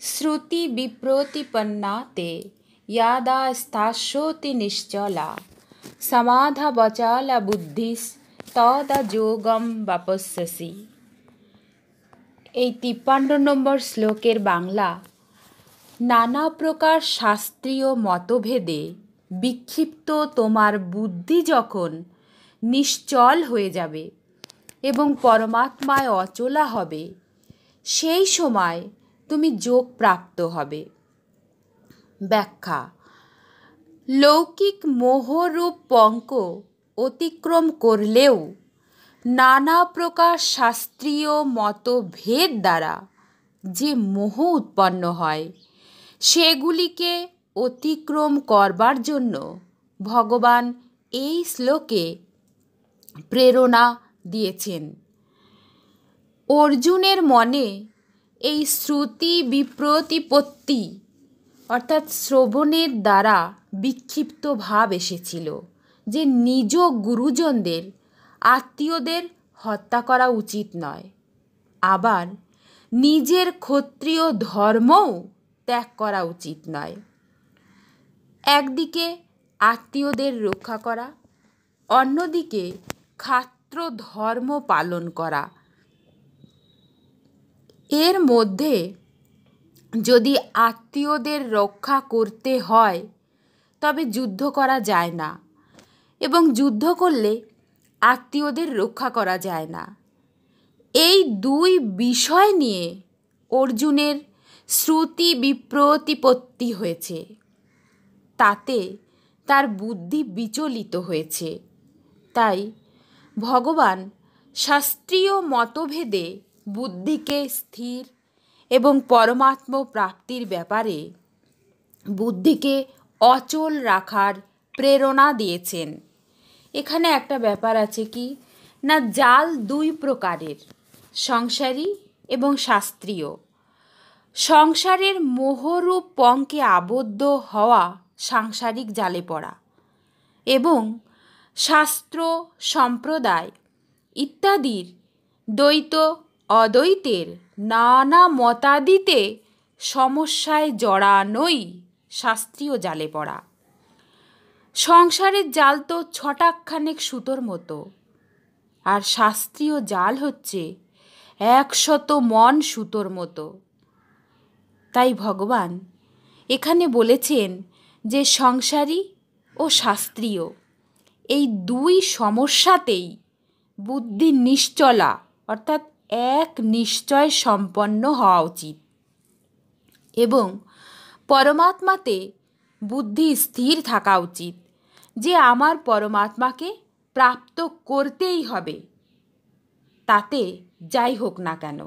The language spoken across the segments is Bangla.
শ্রুতি বিপ্রতিপন্না তে ইয়াদা স্থাস্যতি নিশ্চলা সমাধা বচালা বুদ্ধিস তদা যোগম বাপস্যসি। এই 53 নম্বর শ্লোকের বাংলা: নানা প্রকার শাস্ত্রীয় মতভেদে বিক্ষিপ্ত তোমার বুদ্ধি যখন নিশ্চল হয়ে যাবে এবং পরমাত্মায় অচলা হবে, সেই সময় তুমি যোগ প্রাপ্ত হবে। ব্যাখ্যা: লৌকিক মোহরূপ পঙ্ক অতিক্রম করলেও নানা প্রকার শাস্ত্রীয় মতভেদ দ্বারা যে মোহ উৎপন্ন হয়, সেগুলিকে অতিক্রম করবার জন্য ভগবান এই শ্লোকে প্রেরণা দিয়েছেন। অর্জুনের মনে এই শ্রুতি বিপ্রতিপত্তি অর্থাৎ শ্রবণের দ্বারা বিক্ষিপ্ত ভাব এসেছিল যে নিজ গুরুজনদের, আত্মীয়দের হত্যা করা উচিত নয়, আবার নিজের ক্ষত্রিয় ধর্মও ত্যাগ করা উচিত নয়। একদিকে আত্মীয়দের রক্ষা করা, অন্যদিকে ক্ষাত্র ধর্ম পালন করা। এর মধ্যে যদি আত্মীয়দের রক্ষা করতে হয় তবে যুদ্ধ করা যায় না, এবং যুদ্ধ করলে আত্মীয়দের রক্ষা করা যায় না। এই দুই বিষয় নিয়ে অর্জুনের শ্রুতি বিপ্রতিপত্তি হয়েছে, তাতে তার বুদ্ধি বিচলিত হয়েছে। তাই ভগবান শাস্ত্রীয় মতভেদে বুদ্ধিকে স্থির এবং পরমাত্ম প্রাপ্তির ব্যাপারে বুদ্ধিকে অচল রাখার প্রেরণা দিয়েছেন। এখানে একটা ব্যাপার আছে কি না, জাল দুই প্রকারের, সংসারী এবং শাস্ত্রীয়। সংসারের মোহরূপ পঙ্কে আবদ্ধ হওয়া সাংসারিক জালে পড়া, এবং শাস্ত্র, সম্প্রদায় ইত্যাদির দ্বৈত অদ্বৈতের নানা মতাদিতে সমস্যায় জড়ানোই শাস্ত্রীয় জালে পড়া। সংসারের জাল তো ছটাকখানেক সুতোর মতো, আর শাস্ত্রীয় জাল হচ্ছে 100 মণ সুতোর মতো। তাই ভগবান এখানে বলেছেন যে সংসারী ও শাস্ত্রীয় এই দুই সমস্যাতেই বুদ্ধি নিশ্চলা অর্থাৎ এক নিশ্চয় সম্পন্ন হওয়া উচিত, এবং পরমাত্মাতে বুদ্ধি স্থির থাকা উচিত যে আমার পরমাত্মাকে প্রাপ্ত করতেই হবে, তাতে যাই হোক না কেন।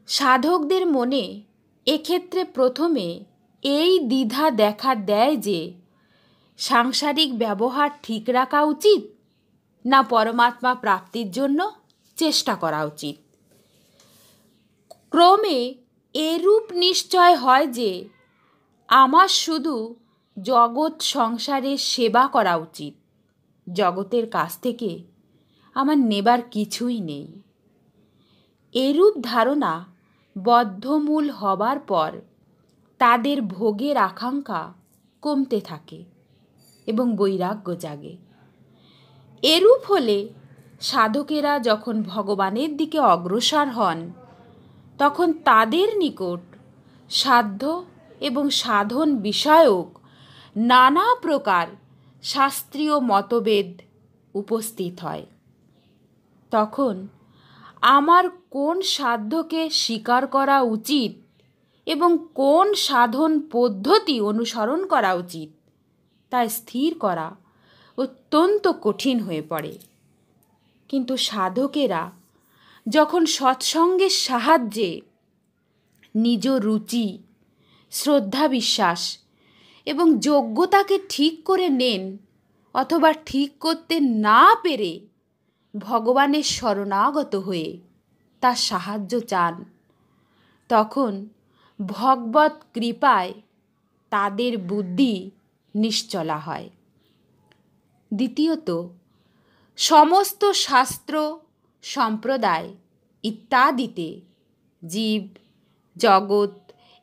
সাধকদের মনে এক্ষেত্রে প্রথমে এই দ্বিধা দেখা দেয় যে সাংসারিক ব্যবহার ঠিক রাখা উচিত না পরমাত্মা প্রাপ্তির জন্য চেষ্টা করা উচিত। ক্রমে এরূপ নিশ্চয় হয় যে আমার শুধু জগৎ সংসারের সেবা করা উচিত, জগতের কাছ থেকে আমার নেবার কিছুই নেই। এরূপ ধারণা বদ্ধমূল হবার পর তাদের ভোগের আকাঙ্ক্ষা কমতে থাকে এবং বৈরাগ্য জাগে। এরূপ হলে সাধকেরা যখন ভগবানের দিকে অগ্রসর হন, তখন তাদের নিকট সাধ্য এবং সাধন বিষয়ক নানা প্রকার শাস্ত্রীয় মতভেদ উপস্থিত হয়। তখন আমার কোন সাধ্যকে স্বীকার করা উচিত এবং কোন সাধন পদ্ধতি অনুসরণ করা উচিত তা স্থির করা অত্যন্ত কঠিন হয়ে পড়ে। কিন্তু সাধকেরা যখন সৎসঙ্গের সাহায্যে নিজ রুচি, শ্রদ্ধা, বিশ্বাস এবং যোগ্যতাকে ঠিক করে নেন, অথবা ঠিক করতে না পেরে ভগবানের শরণাগত হয়ে তার সাহায্য চান, তখন ভগবৎ কৃপায় তাদের বুদ্ধি নিশ্চলা হয়। দ্বিতীয়ত, সমস্ত শাস্ত্র, সম্প্রদায় ইত্যাদিতে জীব জগৎ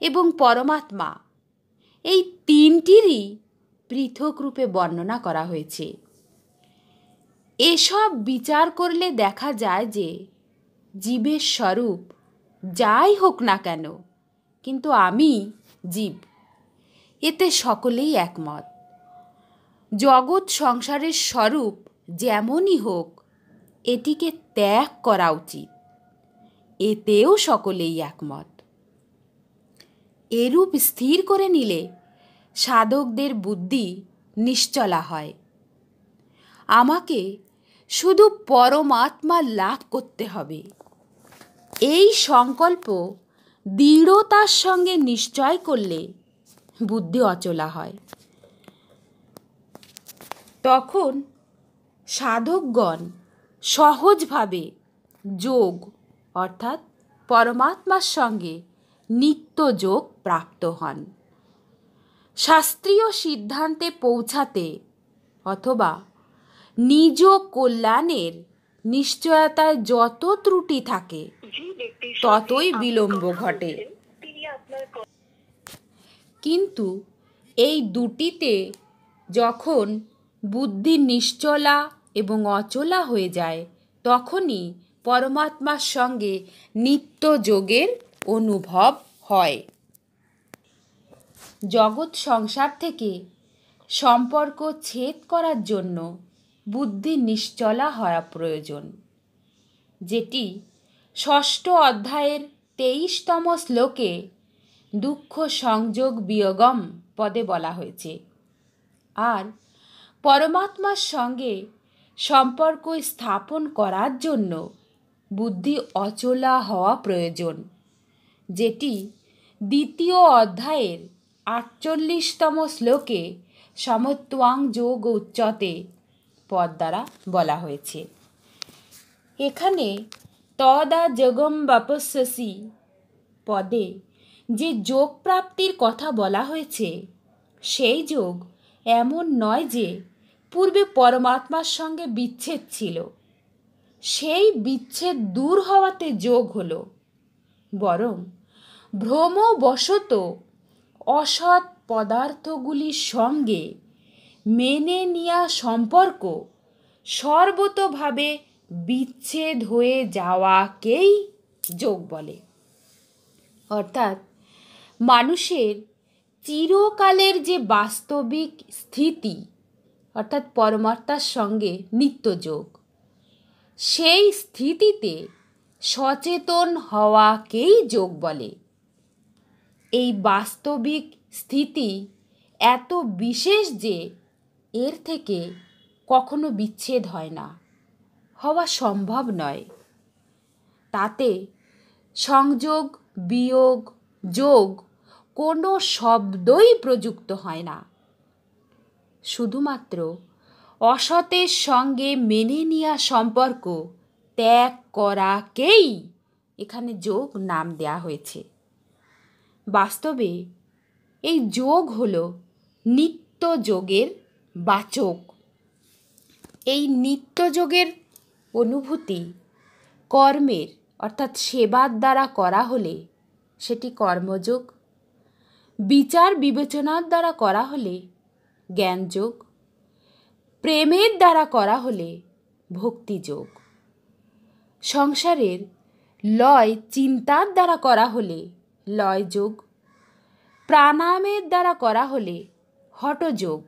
এবং পরমাত্মা এই তিনটিরই পৃথক রূপে বর্ণনা করা হয়েছে। এসব বিচার করলে দেখা যায় যে জীবের স্বরূপ যাই হোক না কেন, কিন্তু আমি জীব, এতে সকলেই একমত। জগৎ সংসারের স্বরূপ যেমনই হোক, এটিকে ত্যাগ করা উচিত, এতেও সকলেই একমত। এরূপ স্থির করে নিলে সাধকদের বুদ্ধি নিশ্চলা হয়। আমাকে শুধু পরমাত্মা লাভ করতে হবে, এই সংকল্প দৃঢ়তার সঙ্গে নিশ্চয় করলে বুদ্ধি অচলা হয়। তখন সাধকগণ সহজভাবে যোগ অর্থাৎ পরমাত্মার সঙ্গে নিত্য যোগ প্রাপ্ত হন। শাস্ত্রীয় সিদ্ধান্তে পৌঁছাতে অথবা নিজ কল্যাণের নিশ্চয়তায় যত ত্রুটি থাকে ততই বিলম্ব ঘটে। কিন্তু এই দুটিতে যখন বুদ্ধি নিশ্চলা এবং অচলা হয়ে যায়, তখনই পরমাত্মার সঙ্গে নিত্য যোগের অনুভব হয়। জগৎ সংসার থেকে সম্পর্ক ছেদ করার জন্য বুদ্ধি নিশ্চলা হওয়া প্রয়োজন, যেটি ৬ষ্ঠ অধ্যায়ের ২৩তম শ্লোকে দুঃখ সংযোগ বিয়োগম পদে বলা হয়েছে। আর পরমাত্মার সঙ্গে সম্পর্ক স্থাপন করার জন্য বুদ্ধি অচলা হওয়া প্রয়োজন, যেটি ২য় অধ্যায়ের ৪৮তম শ্লোকে সমত্বাং যোগ উচ্চতে পদ দ্বারা বলা হয়েছে। এখানে তদা যোগম বাপস্যসি পদে যে যোগ প্রাপ্তির কথা বলা হয়েছে, সেই যোগ এমন নয় যে পূর্বে পরমাত্মার সঙ্গে বিচ্ছেদ ছিল, সেই বিচ্ছেদ দূর হওয়াতে যোগ হলো, বরং ভ্রমবশত অসৎ পদার্থগুলির সঙ্গে মেনে নেওয়া সম্পর্ক সর্বতোভাবে বিচ্ছেদ হয়ে যাওয়াকেই যোগ বলে। অর্থাৎ মানুষের চিরকালের যে বাস্তবিক স্থিতি অর্থাৎ পরমাত্মার সঙ্গে নিত্য যোগ, সেই স্থিতিতে সচেতন হওয়াকেই যোগ বলে। এই বাস্তবিক স্থিতি এত বিশেষ যে এর থেকে কখনো বিচ্ছেদ হয় না, হওয়া সম্ভব নয়। তাতে সংযোগ বিয়োগ যোগ কোনো শব্দই প্রযুক্ত হয় না। শুধুমাত্র অসতের সঙ্গে মেনে নেওয়া সম্পর্ক ত্যাগ করাকেই এখানে যোগ নাম দেয়া হয়েছে। বাস্তবে এই যোগ হলো নিত্য যোগের বাচক। এই নিত্য যোগের অনুভূতি কর্মের অর্থাৎ সেবার দ্বারা করা হলে সেটি কর্মযোগ, বিচার বিবেচনার দ্বারা করা হলে জ্ঞানযোগ, প্রেমের দ্বারা করা হলে ভক্তিযোগ, সংসারের লয় চিন্তার দ্বারা করা হলে লয়যোগ, প্রাণায়ামের দ্বারা করা হলে হঠযোগ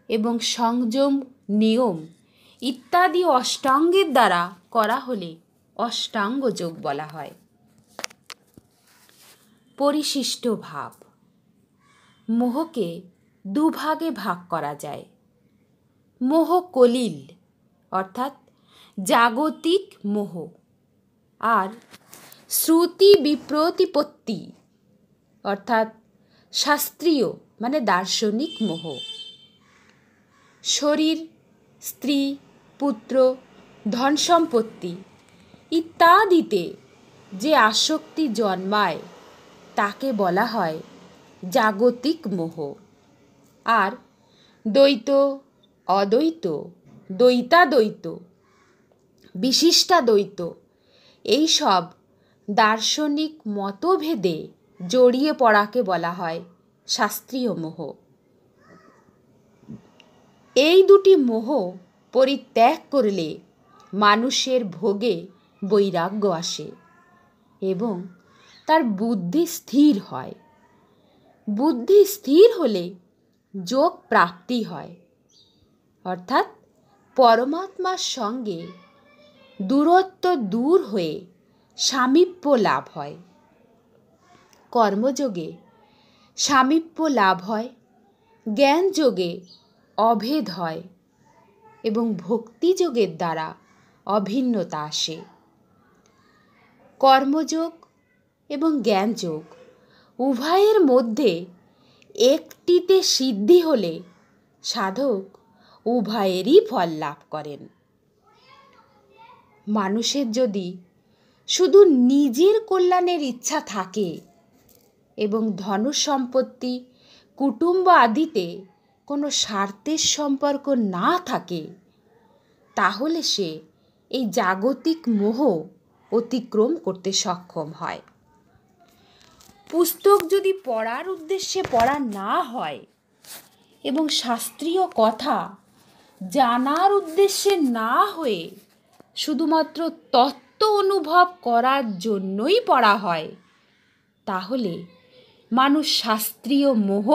এবং সংযম নিয়ম ইত্যাদি অষ্টাঙ্গের দ্বারা করা হলে অষ্টাঙ্গ যোগ বলা হয়। পরিশিষ্ট ভাব। মোহকে দুভাগে ভাগ করা যায়। মোহ কলিল অর্থাৎ জাগতিক মোহ, আর শ্রুতি বিপ্রতিপত্তি অর্থাৎ শাস্ত্রীয় মানে দার্শনিক মোহ। শরীর, স্ত্রী, পুত্র, ধন সম্পত্তি ইত্যাদিতে যে আসক্তি জন্মায় তাকে বলা হয় জাগতিক মোহ। আর দ্বৈত, অদ্বৈত, দ্বৈতাদ্বৈত, বিশিষ্টাদ্বৈত এইসব দার্শনিক মতভেদে জড়িয়ে পড়াকে বলা হয় শাস্ত্রীয় মোহ। এই দুটি মোহ পরিত্যাগ করলে মানুষের ভোগে বৈরাগ্য আসে এবং তার বুদ্ধি স্থির হয়। বুদ্ধি স্থির হলে যোগ প্রাপ্তি হয়, অর্থাৎ পরমাত্মার সঙ্গে দূরত্ব দূর হয়ে সামীপ্য লাভ হয়। কর্মযোগে সামীপ্য লাভ হয়, জ্ঞান যোগে অভেদ হয় এবং ভক্তিযোগের দ্বারা অভিন্নতা আসে। কর্মযোগ এবং জ্ঞানযোগ উভয়ের মধ্যে একটিতে সিদ্ধি হলে সাধক উভয়েরই ফল লাভ করেন। মানুষের যদি শুধু নিজের কল্যাণের ইচ্ছা থাকে এবং ধন সম্পত্তি, কুটুম্ব আদিতে কোনো স্বার্থের সম্পর্ক না থাকে, তাহলে সে এই জাগতিক মোহ অতিক্রম করতে সক্ষম হয়। পুস্তক যদি পড়ার উদ্দেশ্যে পড়া না হয় এবং শাস্ত্রীয় কথা জানার উদ্দেশ্যে না হয়ে শুধুমাত্র তত্ত্ব অনুভব করার জন্যই পড়া হয়, তাহলে মানুষ শাস্ত্রীয় মোহ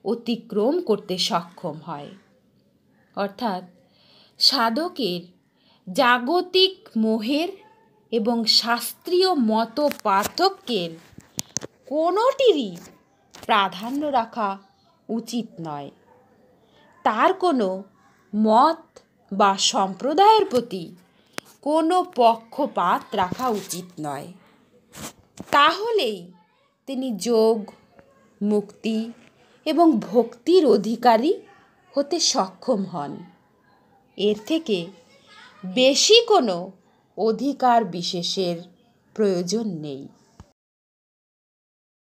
অতিক্রম করতে সক্ষম হয়। অর্থাৎ সাধকের জাগতিক মোহের এবং শাস্ত্রীয় মত পার্থক্যের কোনোটিরই প্রাধান্য রাখা উচিত নয়। তার কোনো মত বা সম্প্রদায়ের প্রতি কোনো পক্ষপাত রাখা উচিত নয়। তাহলেই তিনি যোগ, মুক্তি এবং ভক্তির অধিকারী হতে সক্ষম হন। এর থেকে বেশি কোনো অধিকার বিশেষের প্রয়োজন নেই।